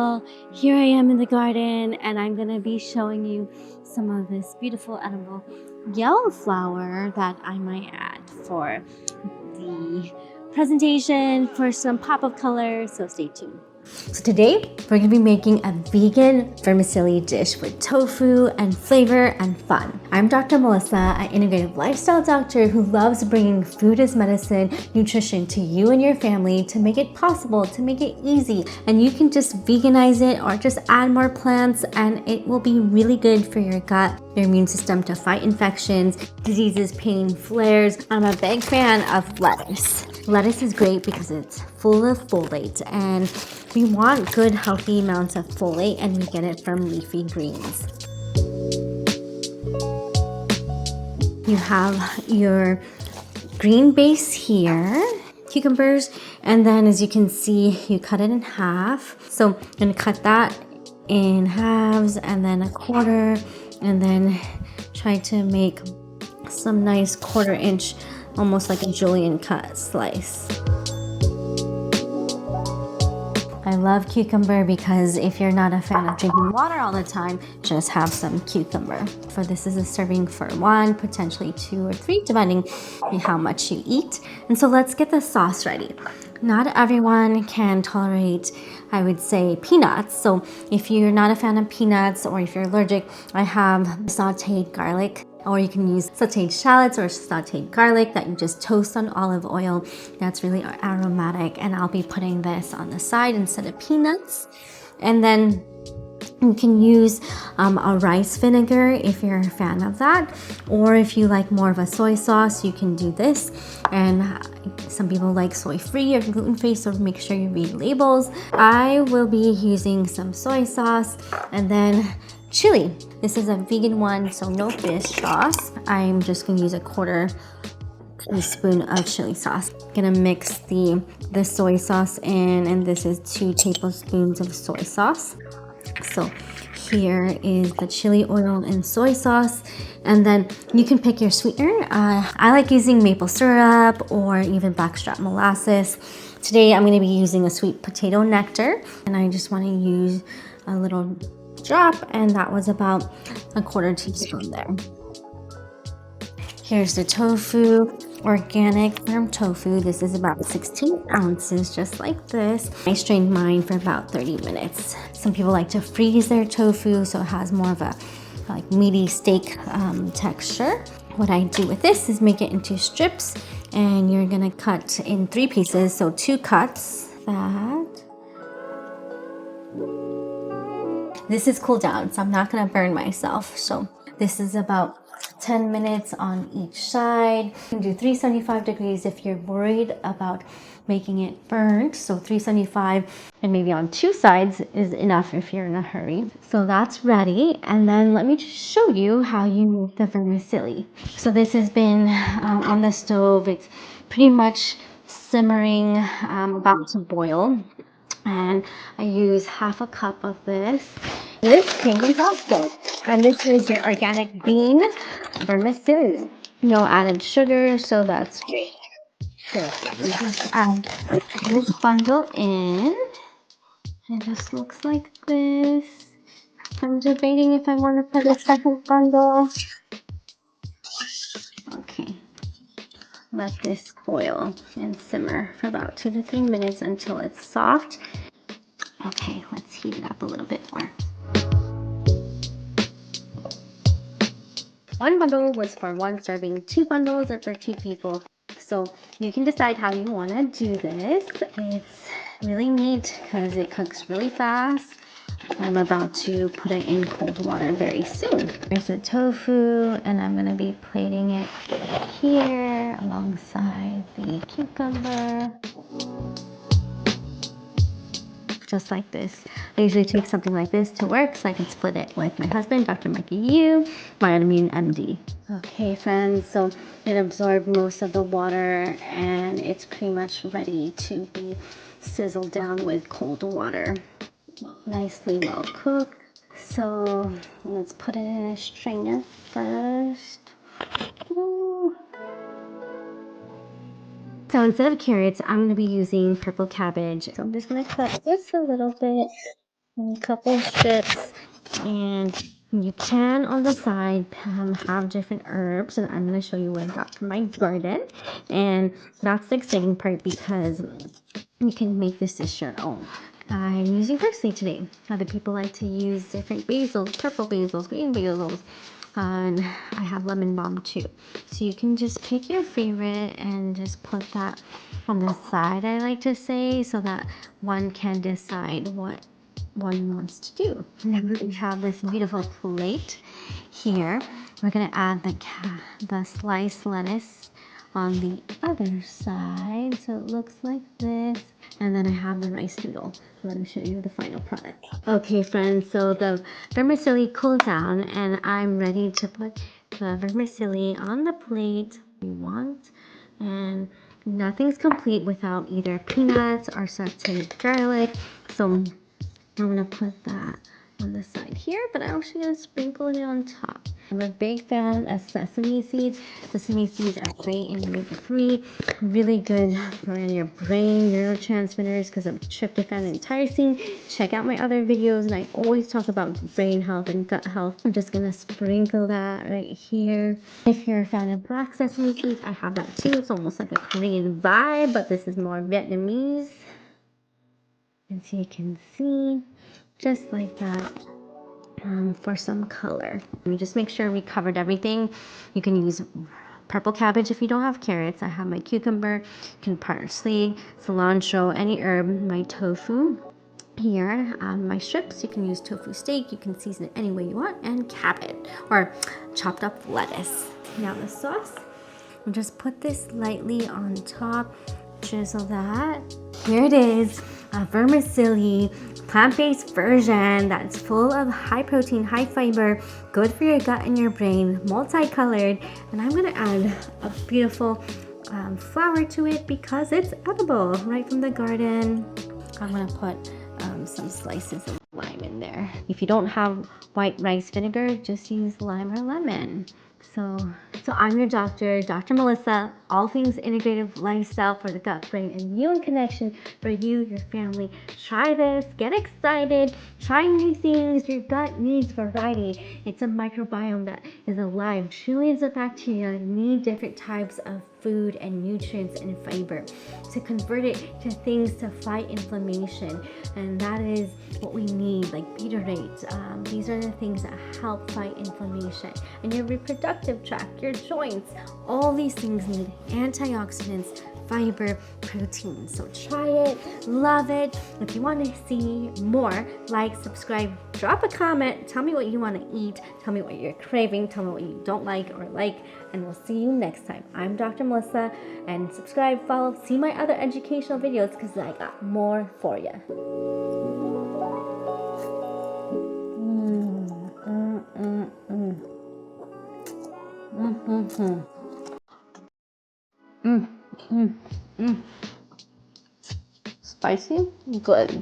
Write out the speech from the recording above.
y'all. Here I am in the garden and I'm gonna be showing you some of this beautiful edible yellow flower that I might add for the presentation for some pop of color, so stay tuned. So today we're gonna be making a vegan vermicelli dish with tofu and flavor and fun. I'm Dr. Melissa, an integrative lifestyle doctor who loves bringing food as medicine, nutrition to you and your family to make it possible, to make it easy. And you can just veganize it or just add more plants and it will be really good for your gut, your immune system to fight infections, diseases, pain, flares. I'm a big fan of lettuce. Lettuce is great because it's full of folate and we want good healthy amounts of folate and we get it from leafy greens. You have your green base here, cucumbers, and then as you can see, you cut it in half. So I'm gonna cut that in halves and then a quarter, and then try to make some nice 1/4 inch, almost like a julienne cut slice. I love cucumber because if you're not a fan of drinking water all the time, just have some cucumber. For this is a serving for 1, potentially 2 or 3, depending on how much you eat. And so let's get the sauce ready. Not everyone can tolerate, I would say, peanuts. So if you're not a fan of peanuts or if you're allergic, I have sauteed garlic, or you can use sauteed shallots or sauteed garlic that you just toast on olive oil. That's really aromatic, and I'll be putting this on the side instead of peanuts. And then you can use a rice vinegar if you're a fan of that, or if you like more of a soy sauce, you can do this. And some people like soy-free or gluten-free, so make sure you read labels. I will be using some soy sauce and then chili. This is a vegan one, so no fish sauce. I'm just gonna use a 1/4 teaspoon of chili sauce. Gonna mix the soy sauce in, and this is 2 tablespoons of soy sauce. So here is the chili oil and soy sauce, and then you can pick your sweetener. I like using maple syrup or even blackstrap molasses. Today I'm gonna be using a sweet potato nectar, and I just wanna use a little drop, and that was about a 1/4 teaspoon there. Here's the tofu, organic firm tofu. This is about 16 ounces, just like this. I strained mine for about 30 minutes. Some people like to freeze their tofu so it has more of a like meaty steak texture. What I do with this is make it into strips, and you're gonna cut in 3 pieces, so 2 cuts. That. This is cool down, so I'm not gonna burn myself. So this is about 10 minutes on each side. You can do 375 degrees if you're worried about making it burnt. So 375 and maybe on 2 sides is enough if you're in a hurry. So that's ready. And then let me just show you how you make the vermicelli. So this has been on the stove. It's pretty much simmering, about to boil. And I use 1/2 cup of this. This came in Costco, and this is your organic bean vermicelli. No added sugar, so that's great. So just add this bundle in. It just looks like this. I'm debating if I want to put a second bundle. Okay. Let this boil and simmer for about 2 to 3 minutes until it's soft. Okay, let's heat it up a little bit more. 1 bundle was for 1 serving, 2 bundles are for 2 people. So you can decide how you want to do this. It's really neat because it cooks really fast. I'm about to put it in cold water very soon. Here's the tofu, and I'm going to be plating it here alongside the cucumber. Just like this. I usually take something like this to work so I can split it with my husband, Dr. Mikey Yu, my autoimmune MD. Okay, friends, so it absorbed most of the water and it's pretty much ready to be sizzled down with cold water. Nicely well cooked. So let's put it in a strainer first. Ooh. So instead of carrots, I'm going to be using purple cabbage. So I'm just going to cut just a little bit a couple strips, and you can on the side have different herbs, and I'm going to show you what I got from my garden. And that's the exciting part because you can make this dish your own. I'm using parsley today. Other people like to use different basils, purple basils, green basils, and I have lemon balm too. So you can just pick your favorite and just put that on the side, I like to say, so that one can decide what one wants to do. Now we have this beautiful plate here. We're gonna add the sliced lettuce on the other side, so it looks like this. And then I have the rice noodle. Let me show you the final product. Okay friends, so the vermicelli cooled down and I'm ready to put the vermicelli on the plate you want. And nothing's complete without either peanuts or sauteed garlic. So I'm gonna put that on the side here, but I'm actually gonna sprinkle it on top. I'm a big fan of sesame seeds. Sesame seeds are great in omega-3, really good for your brain, neurotransmitters because of tryptophan and tyrosine. Check out my other videos, and I always talk about brain health and gut health. I'm just gonna sprinkle that right here. If you're a fan of black sesame seeds, I have that too. It's almost like a Korean vibe, but this is more Vietnamese. As you can see, just like that. For some color. Let me just make sure we covered everything. You can use purple cabbage if you don't have carrots. I have my cucumber, parsley, cilantro, any herb, my tofu. Here, my strips, you can use tofu steak, you can season it any way you want, and cabbage, or chopped up lettuce. Now the sauce, we'll just put this lightly on top, drizzle that. Here it is, a vermicelli plant-based version that's full of high protein, high fiber, good for your gut and your brain, multicolored. And I'm gonna add a beautiful flower to it because it's edible right from the garden. I'm gonna put some slices of lime in there. If you don't have white rice vinegar, just use lime or lemon. So I'm your doctor, Dr. Melissa, all things integrative lifestyle for the gut, brain, and immune connection for you, your family. Try this, get excited, try new things. Your gut needs variety. It's a microbiome that is alive. Trillions of bacteria need different types of food and nutrients and fiber to convert it to things to fight inflammation, and that is what we need, like butyrate. These are the things that help fight inflammation. And your reproductive tract, your joints, all these things need antioxidants, fiber, protein. So try it, love it. If you want to see more, like, subscribe, drop a comment, tell me what you want to eat, tell me what you're craving, tell me what you don't like or like, and we'll see you next time. I'm Dr. Melissa, and subscribe, follow, see my other educational videos because I got more for you. Spicy? Good.